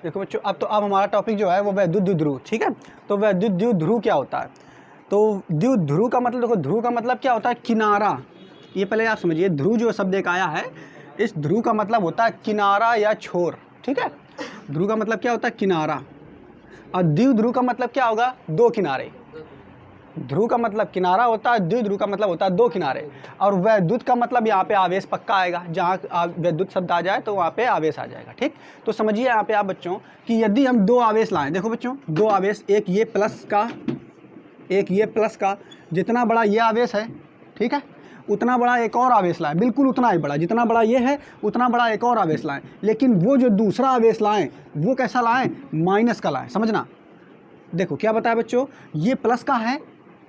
देखो बच्चों, अब हमारा टॉपिक जो है वो वैद्युत द्विध्रुव, ठीक है। तो वैद्युत द्विध्रुव क्या होता है? तो द्विध्रुव का मतलब, देखो ध्रुव का मतलब क्या होता है? किनारा। ये पहले आप समझिए, ध्रुव जो शब्द एक आया है, इस ध्रुव का मतलब होता है किनारा या छोर, ठीक है। ध्रुव का मतलब क्या होता है? किनारा। और द्विध्रुव का मतलब क्या होगा? दो किनारे। ध्रुव का मतलब किनारा होता है, द्विध्रुव का मतलब होता है दो किनारे। और वैद्युत का मतलब यहाँ पे आवेश पक्का आएगा, जहाँ वैद्युत शब्द आ जाए तो वहाँ पे आवेश आ जाएगा, ठीक। तो समझिए यहाँ पे आप बच्चों कि यदि हम दो आवेश लाएं, देखो बच्चों दो आवेश, एक ये प्लस का, एक ये प्लस का, जितना बड़ा ये आवेश है, ठीक है, उतना बड़ा एक और आवेश लाएं, बिल्कुल उतना ही बड़ा, जितना बड़ा ये है उतना बड़ा एक और आवेश लाएं। लेकिन वो जो दूसरा आवेश लाएं वो कैसा लाएं? माइनस का लाएं, समझना। देखो क्या बताया बच्चों, ये प्लस का है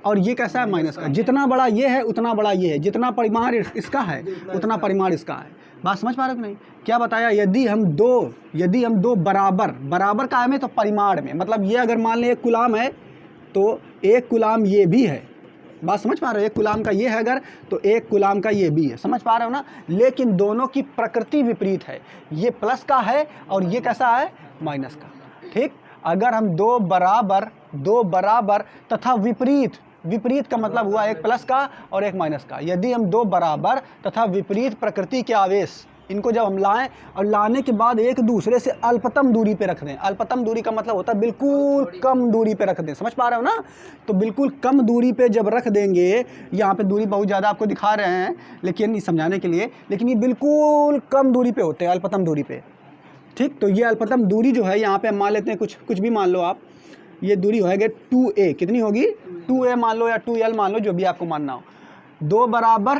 और ये कैसा है? माइनस का। जितना बड़ा ये है उतना बड़ा ये है, जितना परिमाण इसका है उतना परिमाण इसका है। बात समझ पा रहे हो कि नहीं? क्या बताया? यदि हम दो बराबर का है तो परिमाण में, मतलब ये अगर मान लें 1 कूलाम है तो 1 कूलाम ये भी है। बात समझ पा रहे हो? 1 कूलाम का ये है अगर, तो 1 कूलाम का ये भी है, समझ पा रहे हो ना। लेकिन दोनों की प्रकृति विपरीत है, ये प्लस का है और ये कैसा है? माइनस का, ठीक। अगर हम दो बराबर तथा विपरीत का मतलब हुआ एक प्लस का और एक माइनस का। यदि हम दो बराबर तथा विपरीत प्रकृति के आवेश, इनको जब हम लाएं और लाने के बाद एक दूसरे से अल्पतम दूरी पे रख दें, अल्पतम दूरी का मतलब होता है बिल्कुल कम दूरी पे रख दें, समझ पा रहे हो ना। तो बिल्कुल कम दूरी पे जब रख देंगे, यहाँ पे दूरी बहुत ज़्यादा आपको दिखा रहे हैं लेकिन समझाने के लिए, लेकिन ये बिल्कुल कम दूरी पे होते हैं, अल्पतम दूरी पे, ठीक। तो ये अल्पतम दूरी जो है यहाँ पे हम मान लेते हैं, कुछ भी मान लो आप, ये दूरी होगी 2a, कितनी होगी? 2a मान लो या 2l मान लो, जो भी आपको मानना हो। दो बराबर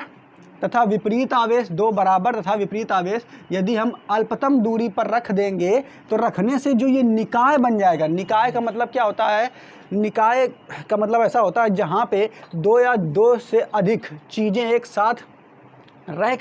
तथा विपरीत आवेश, दो बराबर तथा विपरीत आवेश यदि हम अल्पतम दूरी पर रख देंगे तो रखने से जो ये निकाय बन जाएगा, निकाय का मतलब क्या होता है? निकाय का मतलब ऐसा होता है जहाँ पे दो या दो से अधिक चीज़ें एक साथ रह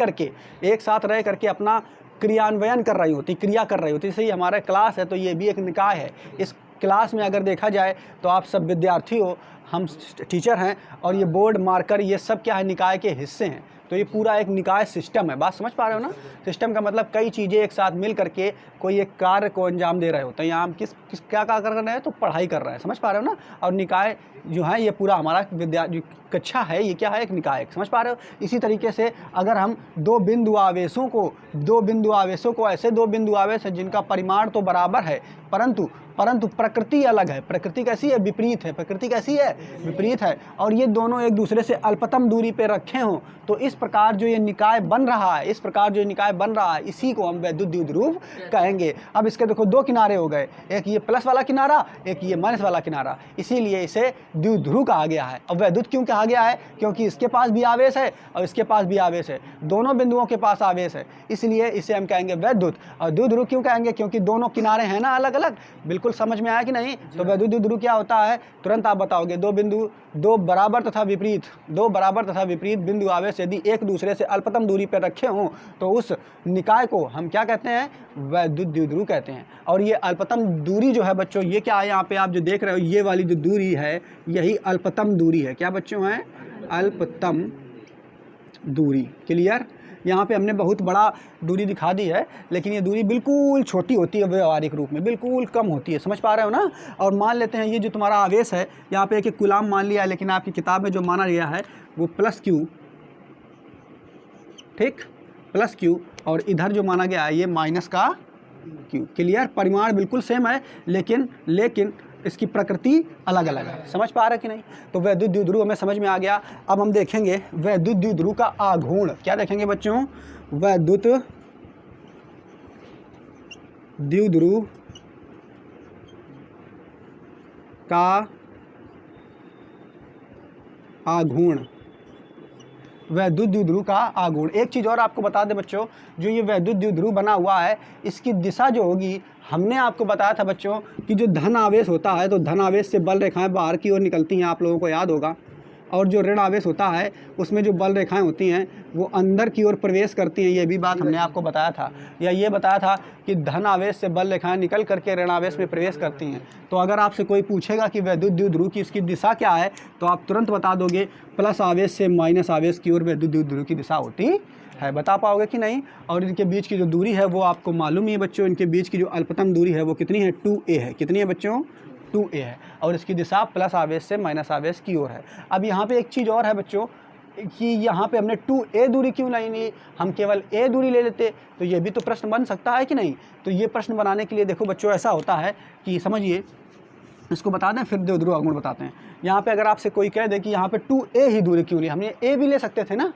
करके अपना क्रियान्वयन कर रही होती, क्रिया कर रही होती। जैसे ये हमारा क्लास है तो ये भी एक निकाय है। इस क्लास में अगर देखा जाए तो आप सब विद्यार्थी हो, हम टीचर हैं, और ये बोर्ड मार्कर ये सब क्या है? निकाय के हिस्से हैं। तो ये पूरा एक निकाय सिस्टम है। बात समझ पा रहे हो ना? सिस्टम का मतलब कई चीज़ें एक साथ मिल करके कोई एक कार्य को अंजाम दे रहे होते हैं। यहाँ हम क्या कर रहे हैं? तो पढ़ाई कर रहे हैं, समझ पा रहे हो ना। और निकाय जो है ये पूरा हमारा जो कक्षा है ये क्या है? एक निकाय, समझ पा रहे हो। इसी तरीके से अगर हम दो बिंदु आवेशों को ऐसे दो बिंदु आवेश हैं जिनका परिमाण तो बराबर है परंतु प्रकृति अलग है। प्रकृति कैसी है? विपरीत है। प्रकृति कैसी है? विपरीत है। और ये दोनों एक दूसरे से अल्पतम दूरी पे रखे हों तो इस प्रकार जो ये निकाय बन रहा है, इसी को हम वैद्युत द्विध्रुव कहेंगे। अब इसके देखो दो किनारे हो गए, एक ये प्लस वाला किनारा, एक ये माइनस वाला किनारा, इसीलिए इसे द्विध्रुव कहा गया है। अब वैद्युत क्यों कहा गया है? क्योंकि इसके पास भी आवेश है और इसके पास भी आवेश है, दोनों बिंदुओं के पास आवेश है, इसलिए इसे हम कहेंगे वैद्युत। और द्विध्रुव क्यों कहेंगे? क्योंकि दोनों किनारे हैं ना अलग अलग। बिल्कुल समझ में आया कि नहीं? तो वैद्युत द्विध्रुव क्या होता है? तुरंत आप बताओगे। दो बराबर तथा विपरीत बिंदु आवेश यदि एक दूसरे से अल्पतम दूरी पर रखे हों तो उस निकाय को हम क्या कहते हैं? वैद्युत द्विध्रुव कहते हैं। और ये अल्पतम दूरी जो है बच्चों, ये क्या है? यहाँ पे आप जो देख रहे हो ये वाली जो दूरी है यही अल्पतम दूरी है। क्या बच्चों है? अल्पतम दूरी। क्लियर? यहाँ पे हमने बहुत बड़ा दूरी दिखा दी है, लेकिन ये दूरी बिल्कुल छोटी होती है, व्यवहारिक रूप में बिल्कुल कम होती है, समझ पा रहे हो ना। और मान लेते हैं ये जो तुम्हारा आवेश है यहाँ पे एक कूलाम मान लिया है, लेकिन आपकी किताब में जो माना गया है वो +q, ठीक, +q, और इधर जो माना गया है ये -q। क्लियर? परिमाण बिल्कुल सेम है लेकिन इसकी प्रकृति अलग अलग है, समझ पा रहे कि नहीं? तो वैद्युत द्विध्रुव हमें समझ में आ गया। अब हम देखेंगे वैद्युत द्विध्रुव का आघूर्ण। क्या देखेंगे बच्चों? वैद्युत द्विध्रुव का आघूर्ण। वैद्युत द्विध्रुव का आघूर्ण। एक चीज़ और आपको बता दें बच्चों, जो ये वैद्युत द्विध्रुव बना हुआ है इसकी दिशा जो होगी, हमने आपको बताया था बच्चों कि जो धन आवेश होता है तो धन आवेश से बल रेखाएं बाहर की ओर निकलती हैं, आप लोगों को याद होगा। और जो ऋण आवेश होता है उसमें जो बल रेखाएं होती हैं वो अंदर की ओर प्रवेश करती हैं, ये भी बात हमने आपको बताया था। या ये बताया था कि धन आवेश से बल रेखाएं निकल करके ऋण आवेश में प्रवेश करती हैं। तो अगर आपसे कोई पूछेगा कि वैद्युत द्विध्रुव की इसकी दिशा क्या है तो आप तुरंत बता दोगे प्लस आवेश से माइनस आवेश की ओर वैद्युत द्विध्रुव की दिशा होती है, बता पाओगे कि नहीं। और इनके बीच की जो दूरी है वो आपको मालूम ही है बच्चों, इनके बीच की जो अल्पतम दूरी है वो कितनी है, 2a है। कितनी है बच्चों, 2a है। और इसकी दिशा प्लस आवेश से माइनस आवेश की ओर है। अब यहाँ पे एक चीज़ और है बच्चों कि यहाँ पे हमने 2a दूरी क्यों नहीं ली, हम केवल a दूरी ले लेते, तो ये भी तो प्रश्न बन सकता है कि नहीं। तो ये प्रश्न बनाने के लिए देखो बच्चों ऐसा होता है कि समझिए, इसको बता दें फिर द्विध्रुव आघूर्ण बताते हैं। यहाँ पे अगर आपसे कोई कह दे कि यहाँ पे 2a ही दूरी क्यों ली, हमने a भी ले सकते थे ना,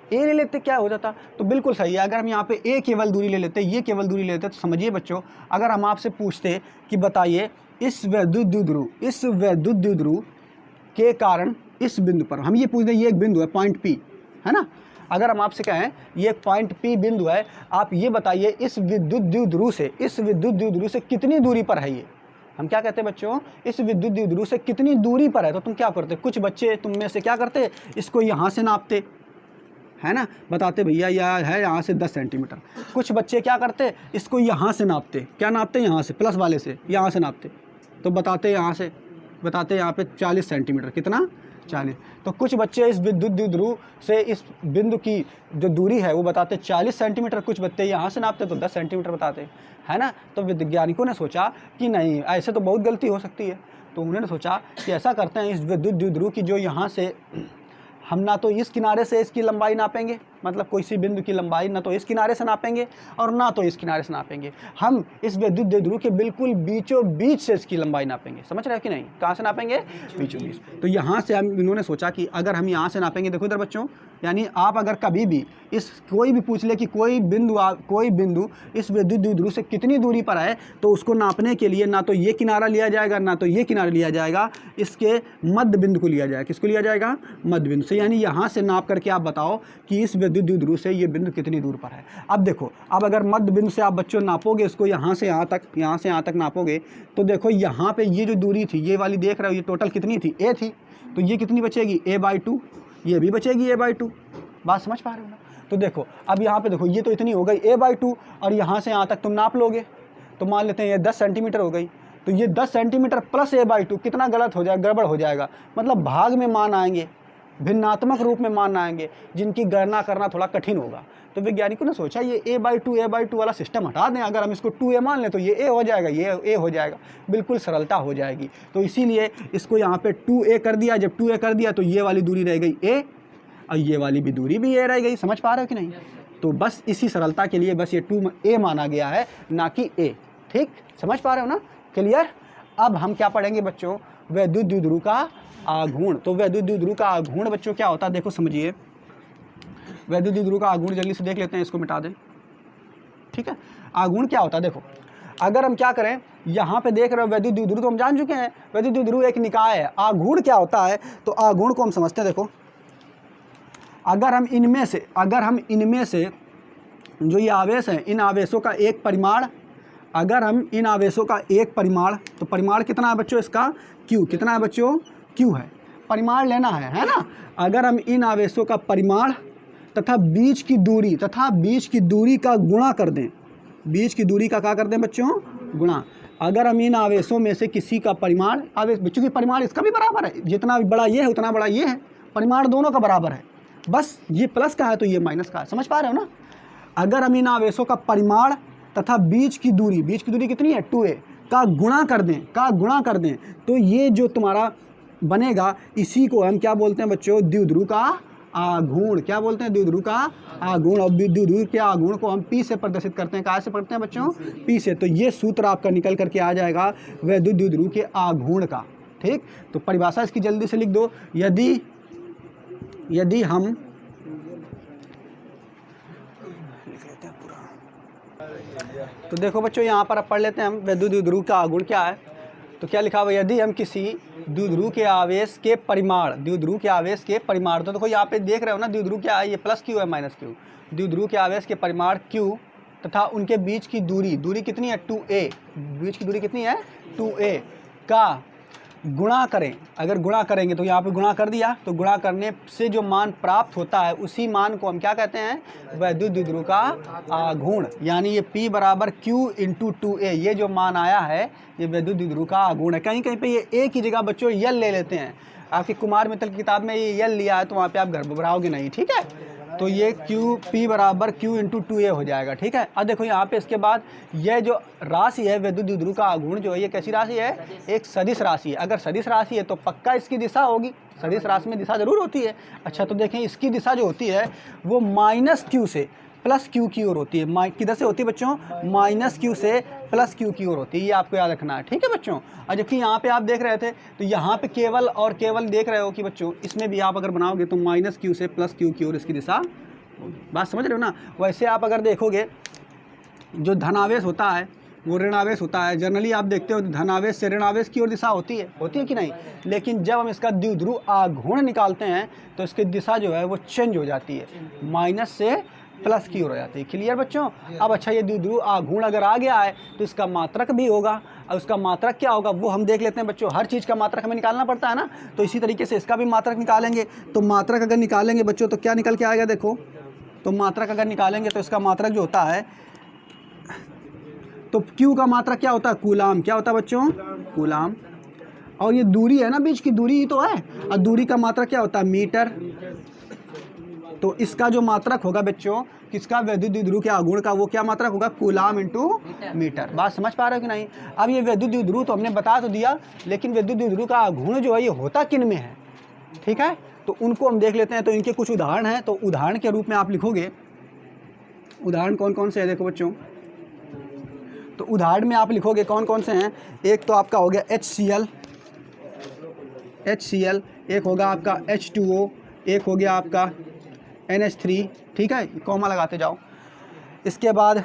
a ले लेते क्या हो जाता। तो बिल्कुल सही है, अगर हम यहाँ पे a केवल दूरी ले लेते, ये केवल दूरी ले लेते, तो समझिए बच्चों, अगर हम आपसे पूछते कि बताइए इस वैद्युत द्विध्रुव के कारण इस बिंदु पर, हम ये पूछ दें, ये एक बिंदु है पॉइंट P है ना, अगर हम आपसे कहें ये एक पॉइंट P बिंदु है, आप ये बताइए इस विद्युत द्विध्रुव से कितनी दूरी पर है ये। हम क्या कहते हैं बच्चों, इस विद्युत द्विध्रुव से कितनी दूरी पर है। तो तुम क्या करते, कुछ बच्चे तुम में से क्या करते, इसको यहाँ से नापते है ना, बताते भैया यह है यहाँ से 10 सेंटीमीटर। कुछ बच्चे क्या करते, इसको यहाँ से नापते, क्या नापते, यहाँ से प्लस वाले से यहाँ से नापते, तो बताते यहाँ से, बताते यहाँ पे 40 सेंटीमीटर, कितना 40। तो कुछ बच्चे इस विद्युत द्विध्रुव से इस बिंदु की जो दूरी है वो बताते 40 सेंटीमीटर, कुछ बच्चे यहाँ से नापते तो 10 सेंटीमीटर बताते है ना। तो वैज्ञानिकों ने सोचा कि नहीं, ऐसे तो बहुत गलती हो सकती है, तो उन्होंने सोचा कि ऐसा करते हैं, इस विद्युत द्विध्रुव की जो यहाँ से हम ना तो इस किनारे से इसकी लंबाई नापेंगे, मतलब कोई सी बिंदु की लंबाई ना तो इस किनारे से नापेंगे और ना तो इस किनारे से नापेंगे, हम इस विद्युत द्विध्रुव के बिल्कुल बीचों बीच से इसकी लंबाई नापेंगे। समझ रहे हो कि नहीं, कहाँ से नापेंगे, बीचों बीच। तो यहाँ से हम, इन्होंने सोचा कि अगर हम यहाँ से नापेंगे, देखो इधर बच्चों, यानी आप अगर कभी भी इस कोई भी पूछ ले कि कोई बिंदु इस विद्युत द्विध्रुव से कितनी दूरी पर है, तो उसको नापने के लिए ना तो ये किनारा लिया जाएगा ना तो ये किनारा लिया जाएगा, इसके मध्य बिंदु को लिया जाएगा। किसको लिया जाएगा, मध्य बिंदु से। यानी यहाँ से नाप करके आप बताओ कि इस विद्युत द्विध्रुव से ये बिंदु कितनी दूर पर है। अब देखो, अब अगर मध्य बिंदु से आप बच्चों नापोगे इसको, यहाँ से यहाँ तक नापोगे, तो देखो यहाँ पे ये जो दूरी थी, ये वाली देख रहे हो, ये टोटल कितनी थी, a थी, तो ये कितनी बचेगी, a/2, ये भी बचेगी a/2। बात समझ पा रहे हो ना। तो देखो अब यहाँ पे देखो, ये तो इतनी हो गई a/2, और यहाँ से यहाँ तक तुम नाप लोगे तो मान लेते हैं ये 10 सेंटीमीटर हो गई। तो ये 10 सेंटीमीटर प्लस a/2 कितना गलत हो जाएगा, गड़बड़ हो जाएगा, मतलब भाग में मान आएंगे, भिन्नात्मक रूप में मान आएंगे, जिनकी गणना करना थोड़ा कठिन होगा। तो वैज्ञानिकों ने सोचा ये a/2 वाला सिस्टम हटा दें, अगर हम इसको 2a मान लें तो ये a हो जाएगा, ये a हो जाएगा, बिल्कुल सरलता हो जाएगी। तो इसीलिए इसको यहाँ पे 2a कर दिया। जब 2a कर दिया तो ये वाली दूरी रह गई a, और ये वाली भी दूरी भी a रह गई। समझ पा रहे हो कि नहीं। तो बस इसी सरलता के लिए बस ये 2a माना गया है, ना कि a। ठीक, समझ पा रहे हो ना, क्लियर। अब हम क्या पढ़ेंगे बच्चों, वैद्युत द्विध्रुव का आघूर्ण। तो वैद्युत द्विध्रुव का आघूर्ण बच्चों क्या होता है, देखो समझिए, वैद्युत द्विध्रुव का आघूर्ण जल्दी से देख लेते हैं, इसको मिटा दें। ठीक है, आघूर्ण क्या होता है, देखो अगर हम क्या करें, यहाँ पे देख रहे हो वैद्युत द्विध्रुव तो हम जान चुके हैं, वैद्युत द्विध्रुव एक निकाय है। आघूर्ण क्या होता है, तो आघूर्ण को हम समझते हैं। देखो अगर हम इनमें से जो ये आवेश हैं, इन आवेशों का एक परिमाण, अगर हम इन आवेशों का एक परिमाण, तो परिमाण कितना है बच्चों इसका, Q कितना है बच्चों, Q है, परिमाण लेना है ना। अगर हम इन आवेशों का परिमाण तथा बीच की दूरी का गुणा कर दें, बीच की दूरी का क्या कर दें बच्चों, गुणा। अगर हम इन आवेशों में से किसी का परिमाण, आवेश बच्चों की परिमाण इसका भी बराबर है, जितना बड़ा ये है उतना बड़ा ये है, परिमाण दोनों का बराबर है, बस ये प्लस का है तो ये माइनस का है। समझ पा रहे हो ना। अगर हम इन आवेशों का परिमाण तथा बीच की दूरी कितनी है, 2a का गुणा कर दें, तो ये जो तुम्हारा बनेगा, इसी को हम क्या बोलते हैं बच्चों, द्विध्रुव का आघूर्ण। क्या बोलते हैं, द्विध्रुव का आघूर्ण। और द्विध्रुव के आघूर्ण को हम P से प्रदर्शित करते हैं। कहाँ से पढ़ते हैं बच्चों, P से। तो ये सूत्र आपका निकल करके आ जाएगा वैद्युत द्विध्रुव के आघूर्ण का। ठीक, तो परिभाषा इसकी जल्दी से लिख दो। यदि हम लिख लेते हैं पूरा, तो देखो बच्चों यहाँ पर अब पढ़ लेते हैं हम वैद्युत द्विध्रुव का आघूर्ण क्या है। तो क्या लिखा हुआ, यदि हम किसी द्विध्रुव के आवेश के परिमाण, तो देखो यहाँ पे देख रहे हो ना, द्विध्रुव क्या है, ये प्लस Q है माइनस Q। द्विध्रुव के आवेश के परिमाण Q तथा उनके बीच की दूरी कितनी है, 2a, बीच की दूरी कितनी है, 2a का गुणा करें। अगर गुणा करेंगे तो यहाँ पे गुणा कर दिया, तो गुणा करने से जो मान प्राप्त होता है उसी मान को हम क्या कहते हैं, वैद्युत द्विध्रुव का आघूर्ण। यानी ये P बराबर Q × 2a, ये जो मान आया है ये वैद्युत द्विध्रुव का आघूर्ण है। कहीं कहीं पे ये a की जगह बच्चों यल ले लेते हैं। आपकी कुमार मित्र की किताब में ये यल लिया है तो वहाँ पे आप घबराओगे नहीं। ठीक है, तो ये क्यू पी बराबर क्यू इंटू 2a हो जाएगा, ठीक है। अब देखो यहाँ पे इसके बाद ये जो राशि है वैद्युत द्विध्रुव का आघूर्ण जो है ये कैसी राशि है, एक सदिश राशि है। अगर सदिश राशि है तो पक्का इसकी दिशा होगी, सदिश राशि में दिशा जरूर होती है। अच्छा तो देखें इसकी दिशा जो होती है वो माइनस क्यू से प्लस क्यू की ओर होती है। किधर से होती है बच्चों, माइनस क्यू से प्लस क्यू की ओर होती है, ये आपको याद रखना है, ठीक है बच्चों। और जबकि यहाँ पे आप देख रहे थे तो यहाँ पे केवल और केवल देख रहे हो कि बच्चों इसमें भी आप अगर बनाओगे तो माइनस क्यू से प्लस क्यू की ओर इसकी दिशा होगी। बात समझ रहे हो ना। वैसे आप अगर देखोगे जो धनावेश होता है वो ऋणावेश होता है। जनरली आप देखते हो धनावेश से ऋणावेश की ओर दिशा होती है कि नहीं। लेकिन जब हम इसका द्विध्रुव आघूर्ण निकालते हैं तो इसकी दिशा जो है वो चेंज हो जाती है, माइनस से प्लस की ओर हो जाती है। क्लियर बच्चों। अब अच्छा ये द्विध्रुव आघूर्ण अगर आ गया है तो इसका मात्रक भी होगा। और उसका मात्रक क्या होगा वो हम देख लेते हैं बच्चों। हर चीज़ का मात्रक हमें निकालना पड़ता है ना, तो इसी तरीके से इसका भी मात्रक निकालेंगे। तो मात्रक अगर निकालेंगे बच्चों तो क्या निकल के आएगा, देखो तो मात्रक अगर निकालेंगे तो इसका मात्रक जो होता है तो Q का मात्रक क्या होता है, कूलाम। क्या होता है बच्चों, कूलाम। और ये दूरी है ना, बीच की दूरी ही तो है, और दूरी का मात्रक क्या होता है, मीटर। तो इसका जो मात्रक होगा बच्चों किसका, वैद्युत द्विध्रुव के आघूर्ण का, वो क्या मात्रक होगा, कूलाम इंटू मीटर। बात समझ पा रहे हो कि नहीं। अब ये वैद्युत द्विध्रुव तो हमने बता तो दिया, लेकिन वैद्युत द्विध्रुव का आघूर्ण जो है ये होता किन में है, ठीक है। तो उनको हम देख लेते हैं। तो इनके कुछ उदाहरण हैं, तो उदाहरण के रूप में आप लिखोगे। उदाहरण कौन कौन से हैं देखो बच्चों। तो उदाहरण में आप लिखोगे कौन कौन से हैं। एक तो आपका हो गया HCl, एक होगा आपका H2O, एक हो गया आपका NH3, ठीक है, कॉमा लगाते जाओ। इसके बाद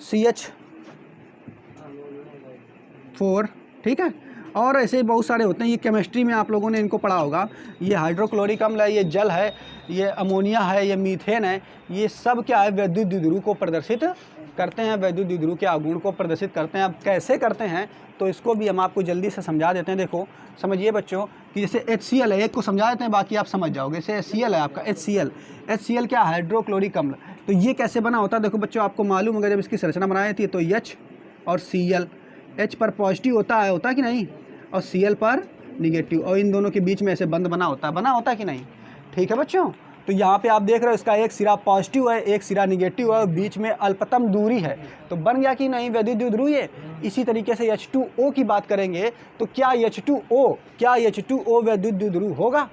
CH4, ठीक है। और ऐसे बहुत सारे होते हैं, ये केमिस्ट्री में आप लोगों ने इनको पढ़ा होगा। ये हाइड्रोक्लोरिक अम्ल है, ये जल है, ये अमोनिया है, ये मीथेन है। ये सब क्या है, वैद्युत द्विध्रुव को प्रदर्शित करते हैं, वैद्युत द्विध्रुव के आघूर्ण को प्रदर्शित करते हैं। अब कैसे करते हैं तो इसको भी हम आपको जल्दी से समझा देते हैं। देखो समझिए बच्चों कि जैसे HCl है, एक को समझा देते हैं बाकी आप समझ जाओगे। जैसे HCl है आपका, HCl क्या, हाइड्रोक्लोरिक अम्ल। तो ये कैसे बना होता है देखो बच्चों, आपको मालूम होगा जब इसकी संरचना बनाई थी तो H और Cl, H पर पॉजिटिव होता है कि नहीं, और Cl पर निगेटिव, और इन दोनों के बीच में ऐसे बंध बना होता है कि नहीं, ठीक है बच्चों। तो यहाँ पे आप देख रहे हो इसका एक सिरा पॉजिटिव है, एक सिरा निगेटिव है, और बीच में अल्पतम दूरी है। तो बन गया कि नहीं वैद्युत द्विध्रुव ये। इसी तरीके से H2O की बात करेंगे तो क्या H2O वैद्युत द्विध्रुव होगा,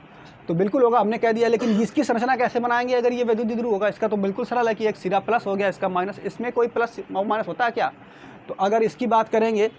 तो बिल्कुल होगा, हमने कह दिया। लेकिन इसकी संरचना कैसे बनाएंगे अगर ये वैद्युत द्विध्रुव होगा, इसका तो बिल्कुल सरल है कि एक सिरा प्लस हो गया, इसका माइनस। इसमें कोई प्लस माइनस होता है क्या। तो अगर इसकी बात करेंगे